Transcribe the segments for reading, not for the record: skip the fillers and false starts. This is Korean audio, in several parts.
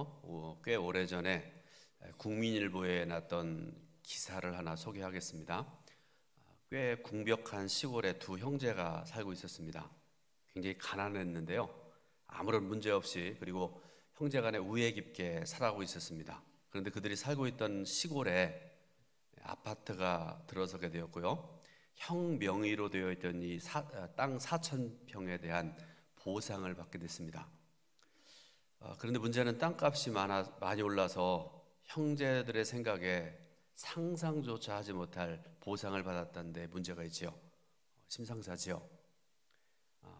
있는데요. 꽤 오래전에 국민일보에 났던 기사를 하나 소개하겠습니다. 꽤 궁벽한 시골에 두 형제가 살고 있었습니다. 굉장히 가난했는데요. 아무런 문제 없이, 그리고 형제간에 우애 깊게 살아가고 있었습니다. 그런데 그들이 살고 있던 시골에 아파트가 들어서게 되었고요. 형 명의로 되어 있던 이 땅 4,000평에 대한 보상을 받게 됐습니다. 그런데 문제는 땅값이 많이 올라서 형제들의 생각에 상상조차 하지 못할 보상을 받았다는 데 문제가 있지요. 심상사지요.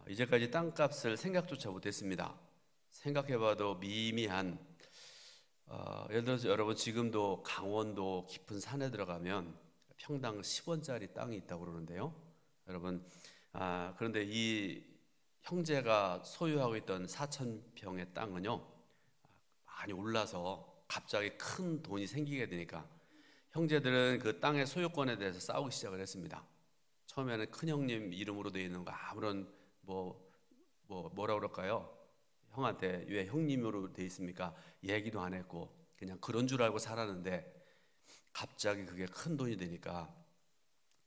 이제까지 땅값을 생각조차 못했습니다. 생각해봐도 미미한, 예를 들어서 여러분 지금도 강원도 깊은 산에 들어가면 평당 10원짜리 땅이 있다고 그러는데요. 여러분, 그런데 이 형제가 소유하고 있던 4,000평의 땅은요, 많이 올라서 갑자기 큰 돈이 생기게 되니까 형제들은 그 땅의 소유권에 대해서 싸우기 시작을 했습니다. 처음에는 큰형님 이름으로 되어 있는 거 아무런 뭐라 그럴까요? 형한테 왜 형님으로 되어 있습니까? 얘기도 안 했고 그냥 그런 줄 알고 살았는데, 갑자기 그게 큰 돈이 되니까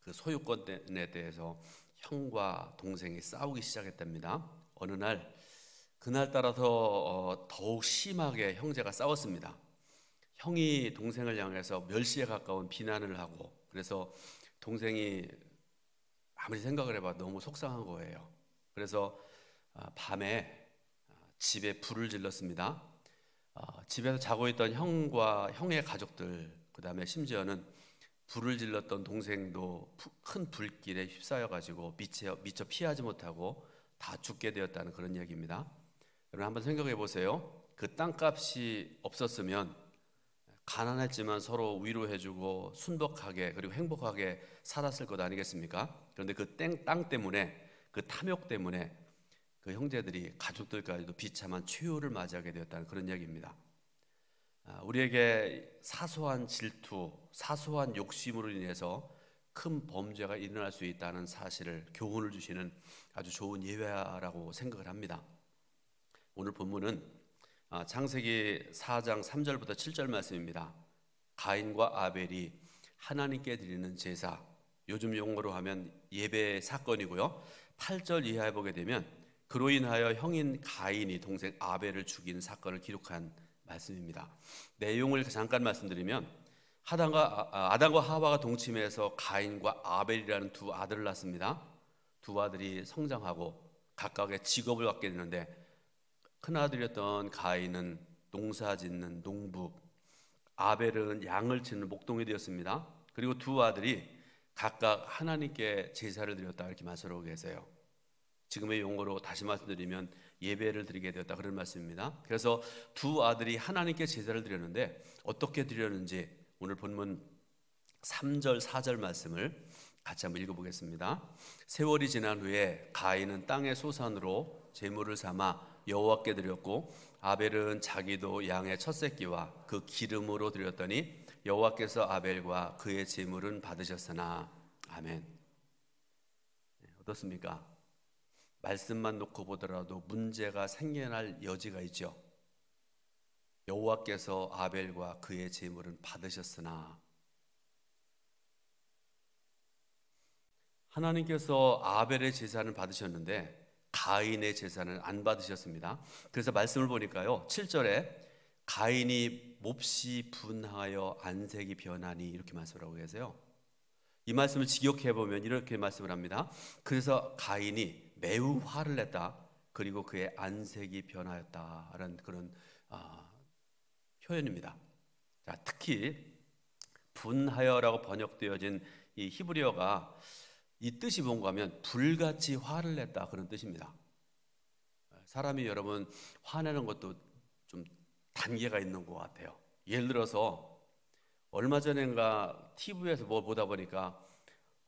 그 소유권에 대해서 형과 동생이 싸우기 시작했답니다. 어느 날, 그날따라서 더욱 심하게 형제가 싸웠습니다. 형이 동생을 향해서 멸시에 가까운 비난을 하고, 그래서 동생이 아무리 생각을 해봐 너무 속상한 거예요. 그래서 밤에 집에 불을 질렀습니다. 집에서 자고 있던 형과 형의 가족들, 그 다음에 심지어는 불을 질렀던 동생도 큰 불길에 휩싸여 가지고 미처 피하지 못하고 다 죽게 되었다는 그런 이야기입니다. 여러분 한번 생각해 보세요. 그 땅값이 없었으면 가난했지만 서로 위로해주고 순복하게 그리고 행복하게 살았을 것 아니겠습니까? 그런데 그 땅 때문에, 그 탐욕 때문에 그 형제들이 가족들까지도 비참한 최후를 맞이하게 되었다는 그런 이야기입니다. 우리에게 사소한 질투, 사소한 욕심으로 인해서 큰 범죄가 일어날 수 있다는 사실을, 교훈을 주시는 아주 좋은 예화라고 생각을 합니다. 오늘 본문은 창세기 4장 3절부터 7절 말씀입니다. 가인과 아벨이 하나님께 드리는 제사, 요즘 용어로 하면 예배 사건이고요. 8절 이하에 보게 되면 그로 인하여 형인 가인이 동생 아벨을 죽인 사건을 기록한 말씀입니다. 내용을 잠깐 말씀드리면, 아담과 하와가 동침해서 가인과 아벨이라는 두 아들을 낳습니다. 두 아들이 성장하고 각각의 직업을 갖게 되는데, 큰아들이었던 가인은 농사 짓는 농부, 아벨은 양을 치는 목동이 되었습니다. 그리고 두 아들이 각각 하나님께 제사를 드렸다, 이렇게 말씀하고 계세요. 지금의 용어로 다시 말씀드리면 예배를 드리게 되었다, 그런 말씀입니다. 그래서 두 아들이 하나님께 제사를 드렸는데 어떻게 드렸는지 오늘 본문 3절 4절 말씀을 같이 한번 읽어보겠습니다. 세월이 지난 후에 가인은 땅의 소산으로 제물을 삼아 여호와께 드렸고, 아벨은 자기도 양의 첫 새끼와 그 기름으로 드렸더니 여호와께서 아벨과 그의 제물은 받으셨으나. 아멘. 어떻습니까? 말씀만 놓고 보더라도 문제가 생겨날 여지가 있죠. 여호와께서 아벨과 그의 제물은 받으셨으나, 하나님께서 아벨의 제사는 받으셨는데 가인의 제사는 안 받으셨습니다. 그래서 말씀을 보니까요, 7절에 가인이 몹시 분하여 안색이 변하니, 이렇게 말씀을 하고 계세요. 이 말씀을 직역해 보면 이렇게 말씀을 합니다. 그래서 가인이 매우 화를 냈다, 그리고 그의 안색이 변하였다라는 그런 표현입니다. 자, 특히 분하여라고 번역되어진 이 히브리어가 이 뜻이 뭔가 하면 불같이 화를 냈다, 그런 뜻입니다. 사람이 여러분 화내는 것도 좀 단계가 있는 것 같아요. 예를 들어서 얼마 전인가 TV에서 뭐 보다 보니까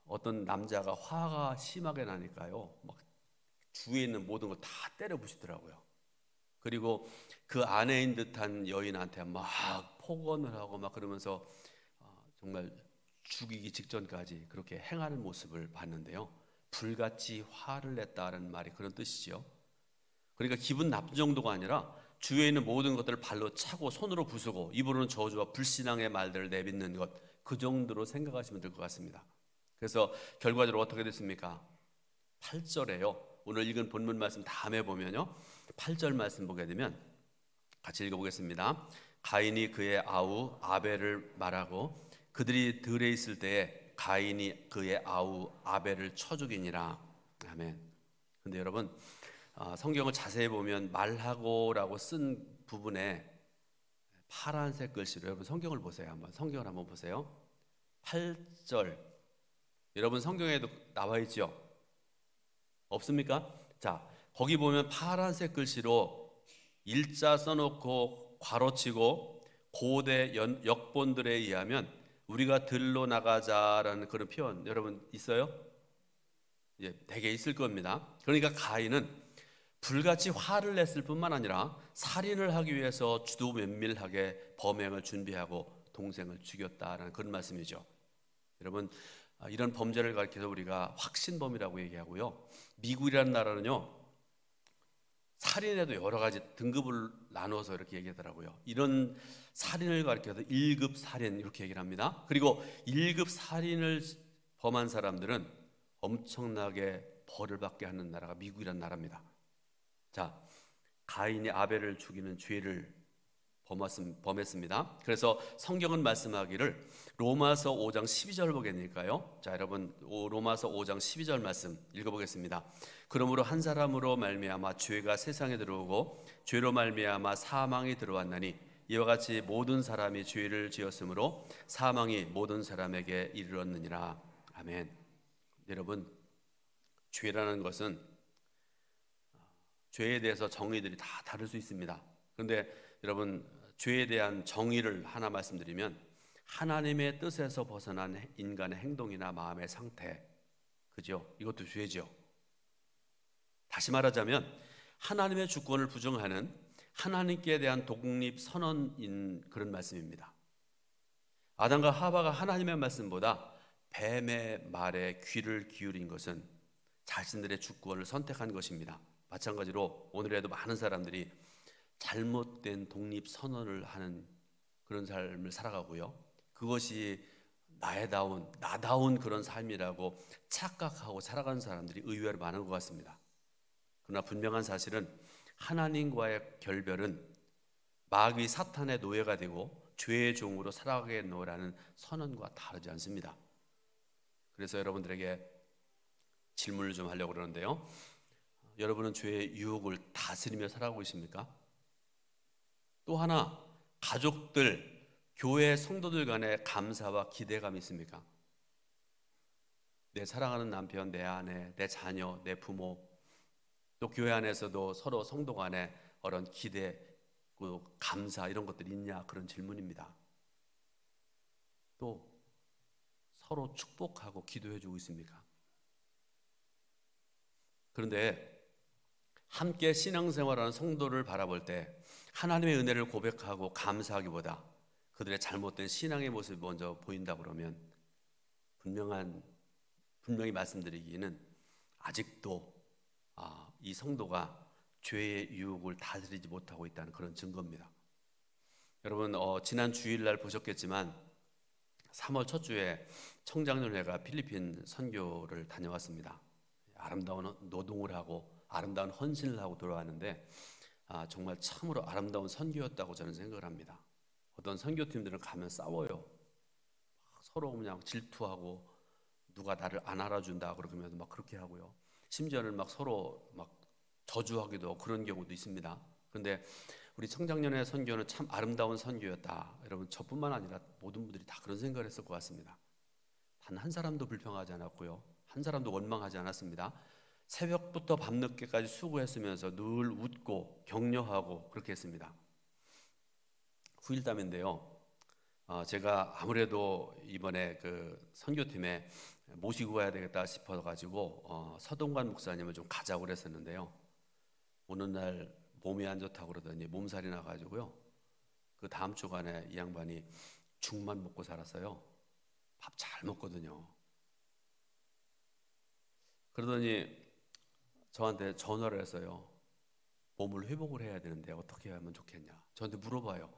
어떤 남자가 화가 심하게 나니까요, 막 주위에 있는 모든 걸 다 때려 부시더라고요. 그리고 그 아내인 듯한 여인한테 막 폭언을 하고 막 그러면서 정말 죽이기 직전까지 그렇게 행하는 모습을 봤는데요, 불같이 화를 냈다는 말이 그런 뜻이죠. 그러니까 기분 나쁜 정도가 아니라 주위에 있는 모든 것들을 발로 차고 손으로 부수고 입으로는 저주와 불신앙의 말들을 내뱉는 것, 그 정도로 생각하시면 될 것 같습니다. 그래서 결과적으로 어떻게 됐습니까? 8절에요. 오늘 읽은 본문 말씀 다음에 보면요, 8절 말씀 보게 되면 같이 읽어보겠습니다. 가인이 그의 아우 아벨을 말하고 그들이 들에 있을 때에 가인이 그의 아우 아벨을 쳐 죽이니라. 아멘. 근데 여러분, 성경을 자세히 보면 말하고라고 쓴 부분에 파란색 글씨로, 여러분 성경을 보세요. 한번 성경을 한번 보세요. 8절, 여러분 성경에도 나와 있죠? 없습니까? 자, 거기 보면 파란색 글씨로 일자 써놓고 괄호치고 고대 역본들에 의하면 우리가 들로 나가자라는 그런 표현 여러분 있어요? 예, 대개 있을 겁니다. 그러니까 가인은 불같이 화를 냈을 뿐만 아니라 살인을 하기 위해서 주도 면밀하게 범행을 준비하고 동생을 죽였다라는 그런 말씀이죠. 여러분, 이런 범죄를 가리켜서 우리가 확신범이라고 얘기하고요, 미국이라는 나라는요, 살인에도 여러 가지 등급을 나눠서 이렇게 얘기하더라고요. 이런 살인을 가리켜서 1급 살인 이렇게 얘기를 합니다. 그리고 1급 살인을 범한 사람들은 엄청나게 벌을 받게 하는 나라가 미국이라는 나라입니다. 자, 가인이 아벨을 죽이는 죄를 범했습니다. 그래서 성경은 말씀하기를 로마서 5장 12절 보겠니까요. 자, 여러분 로마서 5장 12절 말씀 읽어보겠습니다. 그러므로 한 사람으로 말미암아 죄가 세상에 들어오고 죄로 말미암아 사망이 들어왔나니 이와 같이 모든 사람이 죄를 지었으므로 사망이 모든 사람에게 이르렀느니라. 아멘. 여러분, 죄라는 것은 죄에 대해서 정의들이 다 다를 수 있습니다. 그런데 여러분, 죄에 대한 정의를 하나 말씀드리면 하나님의 뜻에서 벗어난 인간의 행동이나 마음의 상태, 그죠? 이것도 죄죠. 다시 말하자면 하나님의 주권을 부정하는 하나님께 대한 독립 선언인 그런 말씀입니다. 아담과 하와가 하나님의 말씀보다 뱀의 말에 귀를 기울인 것은 자신들의 주권을 선택한 것입니다. 마찬가지로 오늘에도 많은 사람들이 잘못된 독립 선언을 하는 그런 삶을 살아가고요, 그것이 나다운 그런 삶이라고 착각하고 살아가는 사람들이 의외로 많은 것 같습니다. 그러나 분명한 사실은 하나님과의 결별은 마귀 사탄의 노예가 되고 죄의 종으로 살아가겠노라는 선언과 다르지 않습니다. 그래서 여러분들에게 질문을 좀 하려고 그러는데요, 여러분은 죄의 유혹을 다스리며 살아가고 있습니까? 또 하나, 가족들, 교회 성도들 간에 감사와 기대감이 있습니까? 내 사랑하는 남편, 내 아내, 내 자녀, 내 부모, 또 교회 안에서도 서로 성도 간에 그런 기대, 감사 이런 것들이 있냐, 그런 질문입니다. 또 서로 축복하고 기도해주고 있습니까? 그런데 함께 신앙생활하는 성도를 바라볼 때 하나님의 은혜를 고백하고 감사하기보다 그들의 잘못된 신앙의 모습이 먼저 보인다 그러면 분명히 말씀드리기는 아직도 이 성도가 죄의 유혹을 다스리지 못하고 있다는 그런 증거입니다. 여러분, 지난 주일날 보셨겠지만 3월 첫 주에 청장년회가 필리핀 선교를 다녀왔습니다. 아름다운 노동을 하고 아름다운 헌신을 하고 돌아왔는데 정말 참으로 아름다운 선교였다고 저는 생각을 합니다. 어떤 선교팀들은 가면 싸워요. 서로 그냥 질투하고 누가 나를 안 알아준다 그러면서 막 그렇게 하고요. 심지어는 막 서로 막 저주하기도 하고 그런 경우도 있습니다. 그런데 우리 청장년의 선교는 참 아름다운 선교였다. 여러분, 저뿐만 아니라 모든 분들이 다 그런 생각을 했을 것 같습니다. 단 한 사람도 불평하지 않았고요, 한 사람도 원망하지 않았습니다. 새벽부터 밤늦게까지 수고했으면서 늘 웃고 격려하고 그렇게 했습니다. 후일담인데요, 제가 아무래도 이번에 그 선교팀에 모시고 가야 되겠다 싶어 가지고 서동관 목사님을 좀 가자고 그랬었는데요, 어느 날 몸이 안 좋다고 그러더니 몸살이 나가지고요, 그 다음 주간에 이 양반이 죽만 먹고 살았어요. 밥 잘 먹거든요. 그러더니 저한테 전화를 했어요. 몸을 회복을 해야 되는데 어떻게 하면 좋겠냐 저한테 물어봐요.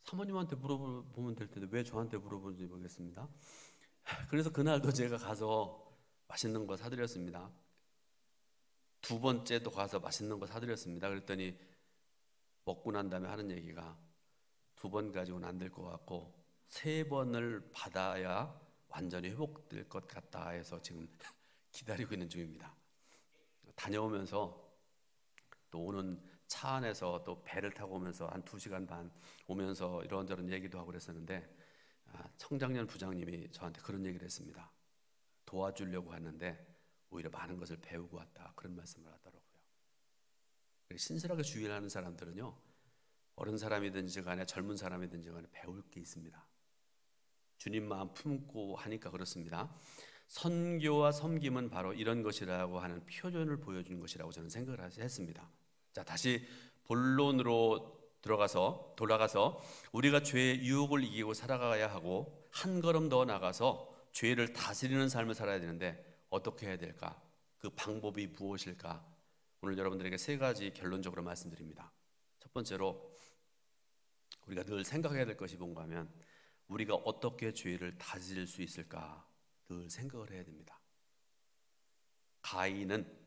사모님한테 물어보면 될 텐데 왜 저한테 물어보는지 모르겠습니다. 그래서 그날도 제가 가서 맛있는 거 사드렸습니다. 두 번째도 가서 맛있는 거 사드렸습니다. 그랬더니 먹고 난 다음에 하는 얘기가 2번 가지고는 안 될 것 같고 3번을 받아야 완전히 회복될 것 같다 해서 지금 기다리고 있는 중입니다. 다녀오면서 또 오는 차 안에서 또 배를 타고 오면서 한 2시간 반 오면서 이런저런 얘기도 하고 그랬었는데 청장년 부장님이 저한테 그런 얘기를 했습니다. 도와주려고 하는데 오히려 많은 것을 배우고 왔다 그런 말씀을 하더라고요. 신실하게 주의를 하는 사람들은요 어른 사람이든지 간에 젊은 사람이든지 간에 배울 게 있습니다. 주님 마음 품고 하니까 그렇습니다. 선교와 섬김은 바로 이런 것이라고 하는 표현을 보여주는 것이라고 저는 생각을 했습니다. 자, 다시 본론으로 돌아가서 우리가 죄의 유혹을 이기고 살아가야 하고 한 걸음 더 나가서 죄를 다스리는 삶을 살아야 되는데 어떻게 해야 될까? 그 방법이 무엇일까? 오늘 여러분들에게 3가지 결론적으로 말씀드립니다. 첫 번째로 우리가 늘 생각해야 될 것이 뭔가 하면 우리가 어떻게 죄를 다스릴 수 있을까 늘 생각을 해야 됩니다. 가인은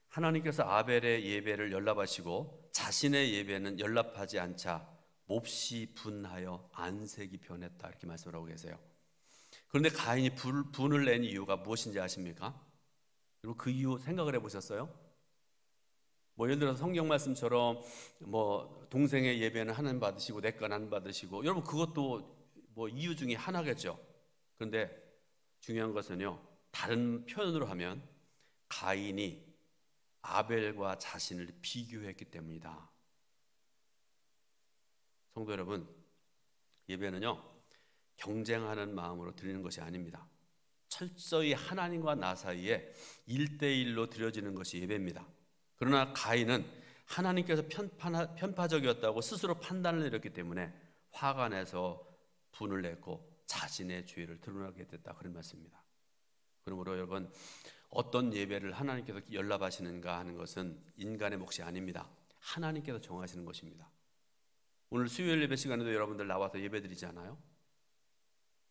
하나님께서 아벨의 예배를 연락하시고 자신의 예배는 연락하지 않자 몹시 분하여 안색이 변했다 이렇게 말씀을 하고 계세요. 그런데 가인이 분을 낸 이유가 무엇인지 아십니까? 그리고 그 이유 생각을 해보셨어요? 예를 들어서 성경 말씀처럼 동생의 예배는 하나님 받으시고 내 건 안 받으시고 여러분 그것도 이유 중에 하나겠죠. 그런데 중요한 것은요 다른 표현으로 하면 가인이 아벨과 자신을 비교했기 때문이다. 성도 여러분, 예배는요 경쟁하는 마음으로 드리는 것이 아닙니다. 철저히 하나님과 나 사이에 1대1로 드려지는 것이 예배입니다. 그러나 가인은 하나님께서 편파적이었다고 스스로 판단을 내렸기 때문에 화가 내서 분을 냈고 자신의 죄를 드러나게 됐다 그런 말씀입니다. 그러므로 여러분 어떤 예배를 하나님께서 연락하시는가 하는 것은 인간의 몫이 아닙니다. 하나님께서 정하시는 것입니다. 오늘 수요일 예배 시간에도 여러분들 나와서 예배 드리지 않아요?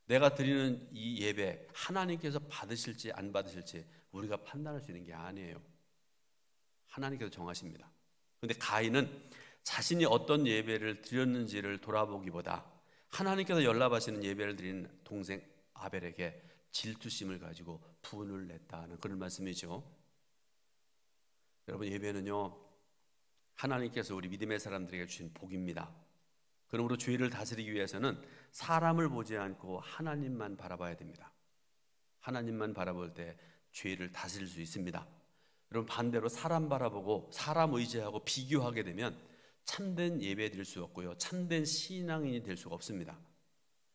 내가 드리는 이 예배 하나님께서 받으실지 안 받으실지 우리가 판단할 수 있는 게 아니에요. 하나님께서 정하십니다. 그런데 가인은 자신이 어떤 예배를 드렸는지를 돌아보기보다 하나님께서 연락하시는 예배를 드린 동생 아벨에게 질투심을 가지고 분을 냈다는 그런 말씀이죠. 여러분 예배는요 하나님께서 우리 믿음의 사람들에게 주신 복입니다. 그러므로 죄를 다스리기 위해서는 사람을 보지 않고 하나님만 바라봐야 됩니다. 하나님만 바라볼 때 죄를 다스릴 수 있습니다. 여러분 반대로 사람 바라보고 사람 의지하고 비교하게 되면 참된 예배 드릴 수 없고요 참된 신앙인이 될 수가 없습니다.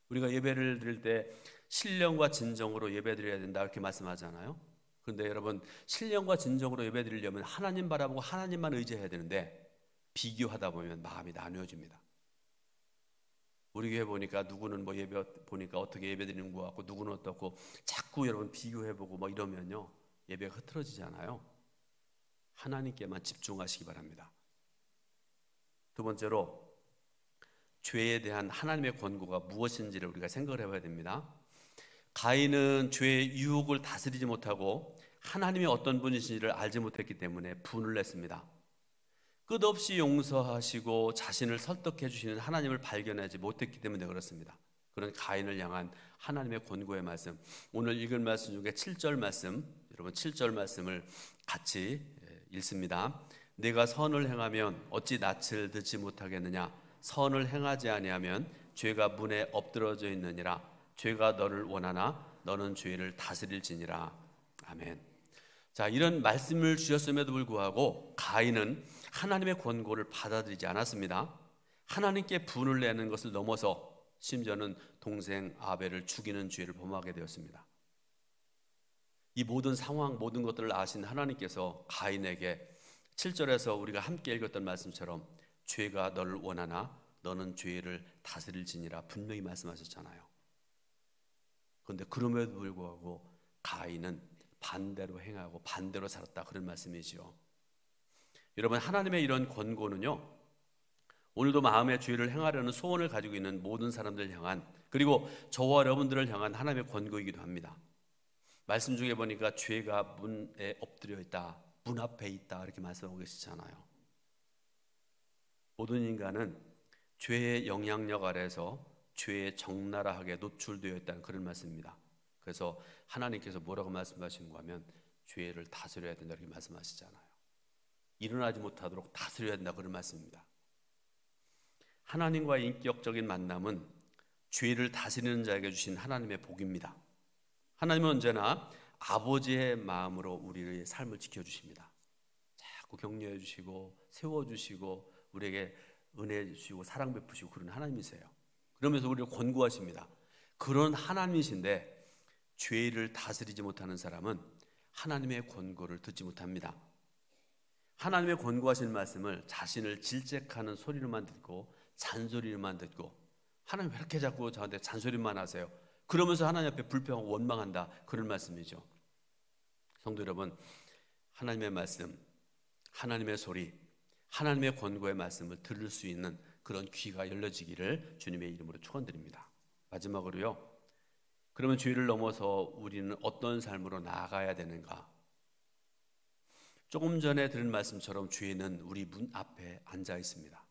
우리가 예배를 드릴 때 신령과 진정으로 예배 드려야 된다 이렇게 말씀하잖아요. 그런데 여러분 신령과 진정으로 예배 드리려면 하나님 바라보고 하나님만 의지해야 되는데 비교하다 보면 마음이 나뉘어집니다. 우리 교회 보니까 누구는 예배 보니까 어떻게 예배 드리는 것 같고 누구는 어떻고 자꾸 여러분 비교해보고 이러면요 예배가 흐트러지잖아요. 하나님께만 집중하시기 바랍니다. 두 번째로 죄에 대한 하나님의 권고가 무엇인지를 우리가 생각을 해봐야 됩니다. 가인은 죄의 유혹을 다스리지 못하고 하나님이 어떤 분이신지를 알지 못했기 때문에 분을 냈습니다. 끝없이 용서하시고 자신을 설득해 주시는 하나님을 발견하지 못했기 때문에 그렇습니다. 그런 가인을 향한 하나님의 권고의 말씀, 오늘 읽은 말씀 중에 7절 말씀, 여러분 7절 말씀을 같이 읽습니다. 내가 선을 행하면 어찌 낯을 듣지 못하겠느냐? 선을 행하지 아니하면 죄가 문에 엎드러져 있느니라. 죄가 너를 원하나 너는 죄를 다스릴지니라. 아멘. 자, 이런 말씀을 주셨음에도 불구하고 가인은 하나님의 권고를 받아들이지 않았습니다. 하나님께 분을 내는 것을 넘어서 심지어는 동생 아벨을 죽이는 죄를 범하게 되었습니다. 이 모든 상황, 모든 것들을 아신 하나님께서 가인에게 7절에서 우리가 함께 읽었던 말씀처럼 죄가 너를 원하나 너는 죄를 다스릴지니라 분명히 말씀하셨잖아요. 그런데 그럼에도 불구하고 가인은 반대로 행하고 반대로 살았다 그런 말씀이죠. 여러분, 하나님의 이런 권고는요, 오늘도 마음의 죄를 행하려는 소원을 가지고 있는 모든 사람들 향한, 그리고 저와 여러분들을 향한 하나님의 권고이기도 합니다. 말씀 중에 보니까 죄가 문에 엎드려 있다, 문 앞에 있다, 이렇게 말씀하고 계시잖아요. 모든 인간은 죄의 영향력 아래에서 죄의 적나라하게 노출되어 있다는 그런 말씀입니다. 그래서 하나님께서 뭐라고 말씀하시는가 하면 죄를 다스려야 된다, 이렇게 말씀하시잖아요. 일어나지 못하도록 다스려야 된다, 그런 말씀입니다. 하나님과의 인격적인 만남은 죄를 다스리는 자에게 주신 하나님의 복입니다. 하나님은 언제나 아버지의 마음으로 우리의 삶을 지켜주십니다. 자꾸 격려해 주시고 세워주시고 우리에게 은혜 주시고 사랑 베푸시고 그런 하나님이세요. 그러면서 우리를 권고하십니다. 그런 하나님이신데 죄를 다스리지 못하는 사람은 하나님의 권고를 듣지 못합니다. 하나님의 권고하신 말씀을 자신을 질책하는 소리로만 듣고 잔소리로만 듣고, 하나님 왜 이렇게 자꾸 저한테 잔소리만 하세요? 그러면서 하나님 앞에 불평하고 원망한다, 그런 말씀이죠. 성도 여러분, 하나님의 말씀, 하나님의 소리, 하나님의 권고의 말씀을 들을 수 있는 그런 귀가 열려지기를 주님의 이름으로 축원드립니다. 마지막으로요, 그러면 죄를 넘어서 우리는 어떤 삶으로 나아가야 되는가? 조금 전에 들은 말씀처럼 죄는 우리 문 앞에 앉아 있습니다.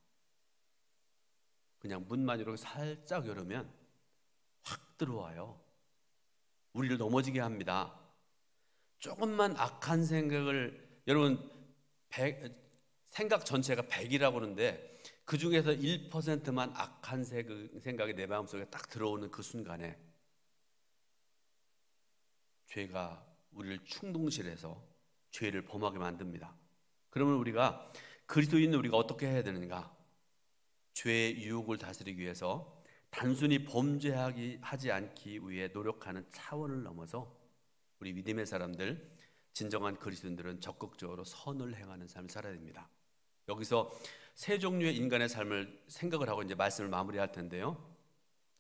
그냥 문만 이렇게 살짝 열으면 확 들어와요. 우리를 넘어지게 합니다. 조금만 악한 생각을, 여러분 생각 전체가 100이라고 그러는데 그 중에서 1%만 악한 생각이 내 마음속에 딱 들어오는 그 순간에 죄가 우리를 충동실해서 죄를 범하게 만듭니다. 그러면 우리가, 그리스도인 우리가 어떻게 해야 되는가? 죄의 유혹을 다스리기 위해서 단순히 범죄하지 않기 위해 노력하는 차원을 넘어서 우리 믿음의 사람들, 진정한 그리스도인들은 적극적으로 선을 행하는 삶을 살아야 됩니다. 여기서 세 종류의 인간의 삶을 생각을 하고 이제 말씀을 마무리할 텐데요.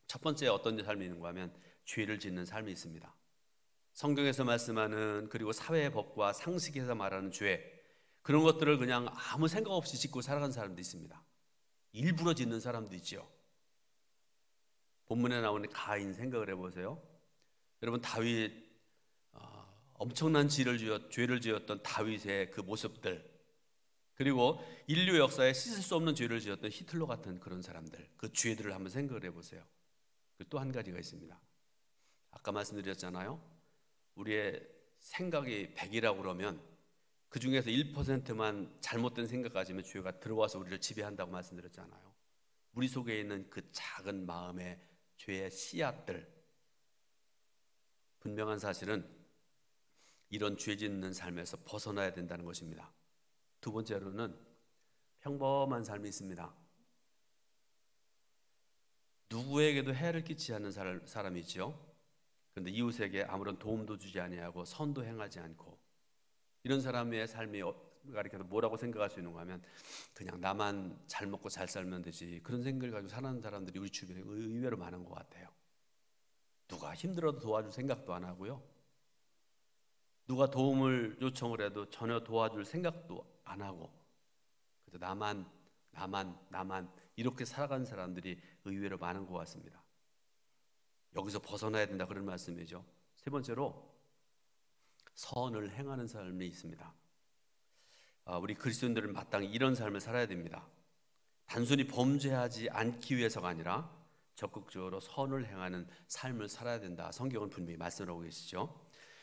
첫 번째 어떤 삶이 있는가 하면 죄를 짓는 삶이 있습니다. 성경에서 말씀하는, 그리고 사회의 법과 상식에서 말하는 죄, 그런 것들을 그냥 아무 생각 없이 짓고 살아가는 사람도 있습니다. 일부러 짓는 사람도 있죠. 본문에 나오는 가인 생각을 해보세요. 여러분, 다윗, 엄청난 죄를 지었던 다윗의 그 모습들, 그리고 인류 역사에 씻을 수 없는 죄를 지었던 히틀러 같은 그런 사람들, 그 죄들을 한번 생각을 해보세요. 또 한 가지가 있습니다. 아까 말씀드렸잖아요. 우리의 생각이 100이라고 그러면 그 중에서 1%만 잘못된 생각 가지면 죄가 들어와서 우리를 지배한다고 말씀드렸잖아요. 우리 속에 있는 그 작은 마음의 죄의 씨앗들, 분명한 사실은 이런 죄 짓는 삶에서 벗어나야 된다는 것입니다. 두 번째로는 평범한 삶이 있습니다. 누구에게도 해를 끼치지 않는 사람이 있죠. 그런데 이웃에게 아무런 도움도 주지 아니하고 선도 행하지 않고, 이런 사람의 삶이 가리켜서 뭐라고 생각할 수 있는가 하면 그냥 나만 잘 먹고 잘 살면 되지, 그런 생각을 가지고 사는 사람들이 우리 주변에 의외로 많은 것 같아요. 누가 힘들어도 도와줄 생각도 안 하고요, 누가 도움을 요청을 해도 전혀 도와줄 생각도 안 하고, 그래서 나만 이렇게 살아가는 사람들이 의외로 많은 것 같습니다. 여기서 벗어나야 된다, 그런 말씀이죠. 세 번째로 선을 행하는 삶이 있습니다. 우리 그리스도인들은 마땅히 이런 삶을 살아야 됩니다. 단순히 범죄하지 않기 위해서가 아니라 적극적으로 선을 행하는 삶을 살아야 된다. 성경은 분명히 말씀하고 계시죠.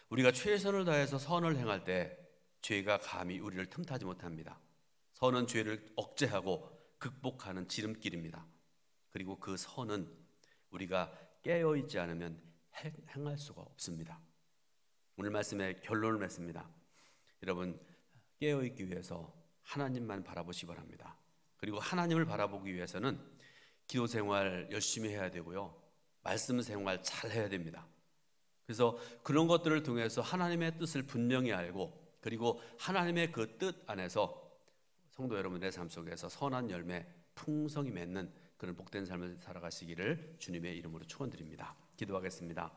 우리가 최선을 다해서 선을 행할 때 죄가 감히 우리를 틈타지 못합니다. 선은 죄를 억제하고 극복하는 지름길입니다. 그리고 그 선은 우리가 깨어있지 않으면 행할 수가 없습니다. 오늘 말씀의 결론을 맺습니다. 여러분, 깨어있기 위해서 하나님만 바라보시기 바랍니다. 그리고 하나님을 바라보기 위해서는 기도 생활 열심히 해야 되고요, 말씀 생활 잘 해야 됩니다. 그래서 그런 것들을 통해서 하나님의 뜻을 분명히 알고, 그리고 하나님의 그 뜻 안에서 성도 여러분의 삶 속에서 선한 열매 풍성히 맺는 그런 복된 삶을 살아가시기를 주님의 이름으로 축원드립니다. 기도하겠습니다.